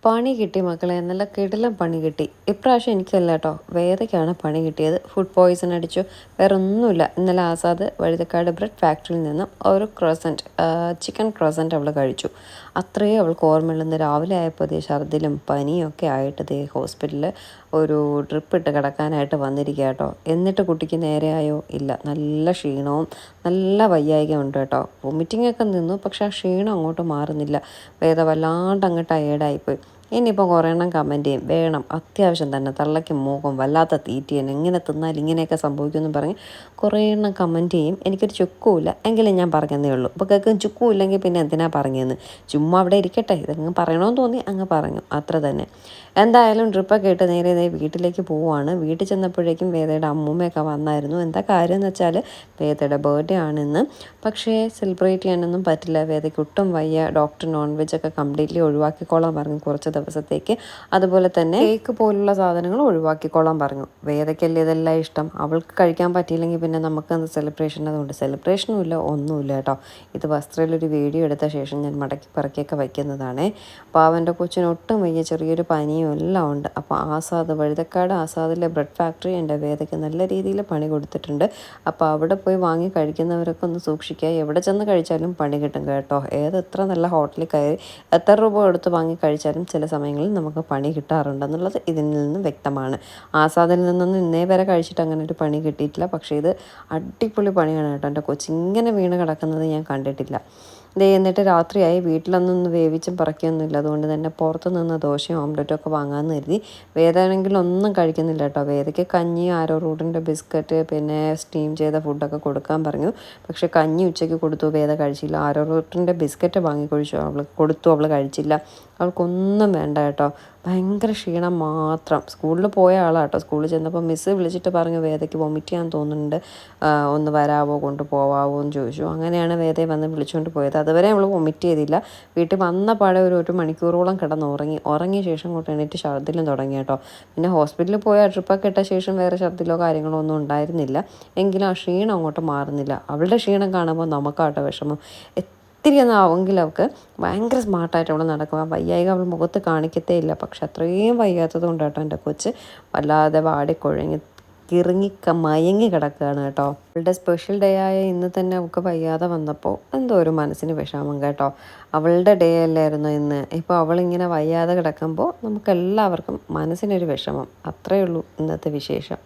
പണി കിട്ടി മക്കളെ, നല്ല കിടിലം പണി കിട്ടി. ഇപ്രാവശ്യം എനിക്കല്ല കേട്ടോ, വേദയ്ക്കാണ് പണി കിട്ടിയത്. ഫുഡ് പോയിസൺ അടിച്ചു. വേറെ ഒന്നുമില്ല. ഇന്നലെ ആസാദ് വഴുതക്കാട് ബ്രെഡ് ഫാക്ടറിയിൽ നിന്നും ഒരു ചിക്കൻ ക്രോസൻറ്റ് അവൾ കഴിച്ചു. അത്രയും അവൾക്ക് ഓർമ്മയുള്ളൂ. ഇന്ന് രാവിലെ ആയപ്പോൾ ഛർദിലും പനിയും ഒക്കെ ആയിട്ട് ഹോസ്പിറ്റലിൽ ഒരു ഡ്രിപ്പ് ഇട്ട് കിടക്കാനായിട്ട് വന്നിരിക്കുക കേട്ടോ. എന്നിട്ട് കുട്ടിക്ക് നേരെയായോ? ഇല്ല, നല്ല ക്ഷീണവും നല്ല വയ്യായിക ഉണ്ട് കേട്ടോ. വൊമിറ്റിംഗ് ഒക്കെ നിന്നു, പക്ഷെ ആ ക്ഷീണം അങ്ങോട്ട് മാറുന്നില്ല. വേദ വല്ലാണ്ട് അങ്ങ് ടയേർഡായിപ്പോയി. ഇനിയിപ്പോൾ കുറേ എണ്ണം കമൻറ്റ് ചെയ്യും, വേണം അത്യാവശ്യം തന്നെ, തള്ളയ്ക്കും മൂക്കും വല്ലാത്ത തീറ്റിയാണ്, ഇങ്ങനെ തിന്നാൽ ഇങ്ങനെയൊക്കെ സംഭവിക്കുമെന്ന് പറഞ്ഞ് കുറേ എണ്ണം കമൻറ്റ് ചെയ്യും. എനിക്കൊരു ചുക്കുമില്ല, എങ്കിലും ഞാൻ പറഞ്ഞതേ ഉള്ളൂ. അപ്പോൾ കേൾക്കും ചുക്കും ഇല്ലെങ്കിൽ പിന്നെ എന്തിനാ പറഞ്ഞതെന്ന്. ചുമ്മാ അവിടെ ഇരിക്കട്ടെ, ഇതങ്ങ് പറയണമെന്ന് തോന്നി അങ്ങ് പറഞ്ഞു, അത്ര തന്നെ. എന്തായാലും ട്രിപ്പൊക്കെ ഇട്ട് നേരെ വീട്ടിലേക്ക് പോവുകയാണ്. വീട്ടിൽ ചെന്നപ്പോഴേക്കും വേദയുടെ അമ്മൂമ്മയൊക്കെ വന്നായിരുന്നു. എന്താ കാര്യം എന്ന് വെച്ചാൽ വേദയുടെ ബർത്ത്ഡേ ആണിന്ന്. പക്ഷേ സെലിബ്രേറ്റ് ചെയ്യാനൊന്നും പറ്റില്ല. വേദയ്ക്ക് ഒട്ടും വയ്യ. ഡോക്ടർ നോൺ വെജ് ഒക്കെ കംപ്ലീറ്റ്ലി ഒഴിവാക്കിക്കോളാൻ പറഞ്ഞു കുറച്ച് ദിവസത്തേക്ക്. അതുപോലെ തന്നെ കേക്ക് പോലുള്ള സാധനങ്ങൾ ഒഴിവാക്കിക്കോളാൻ പറഞ്ഞു. വേദയ്ക്കല്ലേ ഇതെല്ലാം ഇഷ്ടം. അവൾക്ക് കഴിക്കാൻ പറ്റിയില്ലെങ്കിൽ പിന്നെ നമുക്ക് അന്ന് സെലിബ്രേഷൻ, അതുകൊണ്ട് സെലിബ്രേഷനും ഇല്ല, ഒന്നുമില്ല കേട്ടോ. ഇത് വസ്ത്രയിലൊരു വീഡിയോ എടുത്ത ശേഷം ഞാൻ മടക്കി പറക്കിയൊക്കെ വയ്ക്കുന്നതാണ്. അപ്പോൾ അവൻ്റെ കൊച്ചിന് ഒട്ടും വയ്യ, ചെറിയൊരു പനിയും എല്ലാം ഉണ്ട്. അപ്പോൾ വഴുതക്കാട് ആസാദിലെ ബ്രെഡ് ഫാക്ടറി എൻ്റെ വേദയ്ക്ക് നല്ല രീതിയിൽ പണി കൊടുത്തിട്ടുണ്ട്. അപ്പോൾ അവിടെ പോയി വാങ്ങി കഴിക്കുന്നവരൊക്കെ ഒന്ന് സൂക്ഷിക്കുക. എവിടെ ചെന്ന് കഴിച്ചാലും പണി കിട്ടും കേട്ടോ. എത്ര നല്ല ഹോട്ടലിൽ കയറി എത്ര രൂപ കൊടുത്ത് വാങ്ങി കഴിച്ചാലും ചില സമയങ്ങളിൽ നമുക്ക് പണി കിട്ടാറുണ്ടെന്നുള്ളത് ഇതിൽ നിന്ന് വ്യക്തമാണ്. ആസാദിൽ നിന്നൊന്നും ഇന്നേ വരെ കഴിച്ചിട്ട് അങ്ങനെ ഒരു പണി കിട്ടിയിട്ടില്ല. പക്ഷേ ഇത് അടിപൊളി പണിയാണ് കേട്ടോ. എൻ്റെ കൊച്ചിങ്ങനെ വീണ് കിടക്കുന്നത് ഞാൻ കണ്ടിട്ടില്ല. എന്നിട്ട് രാത്രിയായി. വീട്ടിലൊന്നും വേവിച്ചും പറക്കിയൊന്നുമില്ല. അതുകൊണ്ട് തന്നെ പുറത്ത് നിന്ന് ദോശയും ഓംലെറ്റും ഒക്കെ വാങ്ങാമെന്ന് കരുതി. വേദയാണെങ്കിൽ ഒന്നും കഴിക്കുന്നില്ല കേട്ടോ. വേദയ്ക്ക് കഞ്ഞി, ആരോ റൂട്ടിൻ്റെ ബിസ്ക്കറ്റ്, പിന്നെ സ്റ്റീം ചെയ്ത ഫുഡൊക്കെ കൊടുക്കാൻ പറഞ്ഞു. പക്ഷേ കഞ്ഞി ഉച്ചയ്ക്ക് കൊടുത്തു, വേദ കഴിച്ചില്ല. ആരോ റൂട്ടിൻ്റെ ബിസ്ക്കറ്റ് വാങ്ങി കൊടുത്തു, അവൾ കഴിച്ചില്ല. അവൾക്കൊന്നും വേണ്ട കേട്ടോ. ഭയങ്കര ക്ഷീണം മാത്രം. സ്കൂളിൽ പോയ ആളാട്ടോ. സ്കൂളിൽ ചെന്നപ്പോൾ മിസ്സ് വിളിച്ചിട്ട് പറഞ്ഞു വേദയ്ക്ക് വൊമിറ്റ് ചെയ്യാൻ തോന്നുന്നുണ്ട്, ഒന്ന് വരാവോ, കൊണ്ടുപോവാമോ എന്ന് ചോദിച്ചു. അങ്ങനെയാണ് വേദയെ വന്ന് വിളിച്ചുകൊണ്ട് പോയത്. അതുവരെ അവൾ വൊമിറ്റ് ചെയ്തില്ല. വീട്ടിൽ വന്ന പാടെ ഒരു മണിക്കൂറോളം ഉറങ്ങിയ ശേഷം കൊണ്ട് എണീറ്റ് ഛർദിലും തുടങ്ങി കേട്ടോ. പിന്നെ ഹോസ്പിറ്റലിൽ പോയ ട്രിപ്പൊക്കെ ഇട്ട ശേഷം വേറെ ഛർദിലോ കാര്യങ്ങളോ ഒന്നും ഉണ്ടായിരുന്നില്ല. എങ്കിലും ആ ക്ഷീണം അങ്ങോട്ട് മാറുന്നില്ല. അവളുടെ ക്ഷീണം കാണുമ്പോൾ നമുക്കാട്ടോ വിഷമം. ഇത്തിരി ഒന്നാവെങ്കിലും അവൾക്ക് ഭയങ്കര സ്മാർട്ടായിട്ട് അവൾ നടക്കുക. വയ്യായിക അവൾ മുഖത്ത് കാണിക്കത്തേ ഇല്ല. പക്ഷെ അത്രയും വയ്യാത്തത് കൊണ്ട് കേട്ടോ എൻ്റെ കൊച്ച് വല്ലാതെ വാടിക്കൊഴങ്ങി മയങ്ങി കിടക്കുകയാണ് കേട്ടോ. അവളുടെ സ്പെഷ്യൽ ഡേ ആയ ഇന്ന് തന്നെ അവൾക്ക് വയ്യാതെ വന്നപ്പോൾ എന്തോ ഒരു മനസ്സിന് വിഷമം കേട്ടോ. അവളുടെ ഡേ അല്ലായിരുന്നു ഇന്ന്. ഇപ്പോൾ അവളിങ്ങനെ വയ്യാതെ കിടക്കുമ്പോൾ നമുക്കെല്ലാവർക്കും മനസ്സിനൊരു വിഷമം. അത്രയേ ഉള്ളൂ ഇന്നത്തെ വിശേഷം.